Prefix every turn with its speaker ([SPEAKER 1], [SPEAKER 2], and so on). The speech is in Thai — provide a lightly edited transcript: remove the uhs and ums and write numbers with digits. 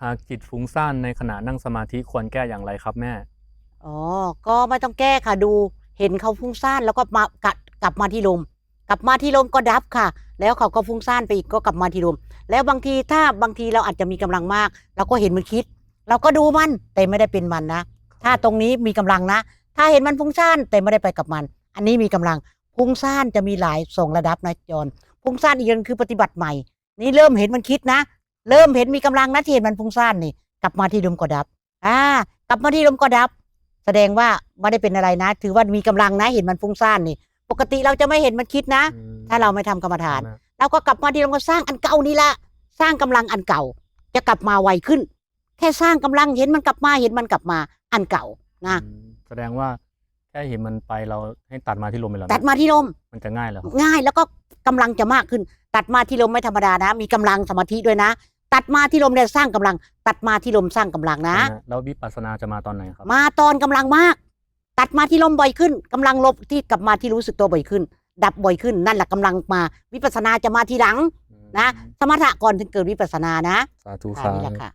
[SPEAKER 1] หากจิตฟุ้งซ่านในขณะนั่งสมาธิควรแก้อย่างไรครับแม่?
[SPEAKER 2] อ๋อ ก็ไม่ต้องแก้ค่ะ ดู เห็นเขาฟุ้งซ่านแล้วก็กลับมาที่ลม กลับมาที่ลมก็ดับค่ะ แล้วเขาก็ฟุ้งซ่านไปอีกก็กลับมาที่ลม แล้วบางทีบางทีเราอาจจะมีกำลังมาก เราก็เห็นมันคิด เราก็ดูมัน แต่ไม่ได้เป็นมันนะ ถ้าตรงนี้มีกำลังนะ ถ้าเห็นมันฟุ้งซ่านแต่ไม่ได้ไปกับมัน อันนี้มีกำลัง ฟุ้งซ่านจะมีหลาย 2 ระดับนะจอน ฟุ้งซ่านอีกอย่างคือปฏิบัติใหม่ นี่เริ่มเห็นมันคิดนะ เริ่มเห็นมีกำลังนะที่เห็นมันฟุ้งซ่านนี่ กลับมาที่ลมก็ดับ กลับมาที่ลมก็ดับ แสดงว่าไม่ได้เป็นอะไรนะ ถือว่ามีกำลังนะ เห็นมันฟุ้งซ่านนี่ ปกติเราจะไม่เห็นมันคิดนะ ถ้าเราไม่ทำกรรมฐาน เราก็กลับมาที่ลมก็สร้างอันเก่านี่แหละ สร้างกำลังอันเก่า จะกลับมาไวขึ้น แค่สร้างกำลังเห็นมันกลับมา เห็นมันกลับมา อันเก่านะ
[SPEAKER 1] แสดงว่าแค่เห็นมันไปเราให้ตัดมาที่ลมเลยเหรอ?
[SPEAKER 2] ตัดมาที่ลม
[SPEAKER 1] มันจะง่ายเหรอครับ?
[SPEAKER 2] ง่าย แล้วก็กำลังจะมากขึ้น ตัดมาที่ลมไม่ธรรมดานะ มีกำลังสมาธิด้วยนะ ตัดมาที่ลมเนี่ยสร้างกำลัง ตัดมาที่ลมสร้างกำลังนะ
[SPEAKER 1] แล้ววิปัสสนาจะมาตอนไหนครับ?
[SPEAKER 2] มาตอนกำลังมาก ตัดมาที่ลมบ่อยขึ้น กำลังลมที่กลับมาที่รู้สึกตัวบ่อยขึ้น ดับบ่อยขึ้น นั่นแหละกำลังมา วิปัสสนาจะมาทีหลังนะ สมถะก่อนถึงเกิดวิปัสสนานะ
[SPEAKER 1] สาธุครับ
[SPEAKER 2] นี่แหละค่ะ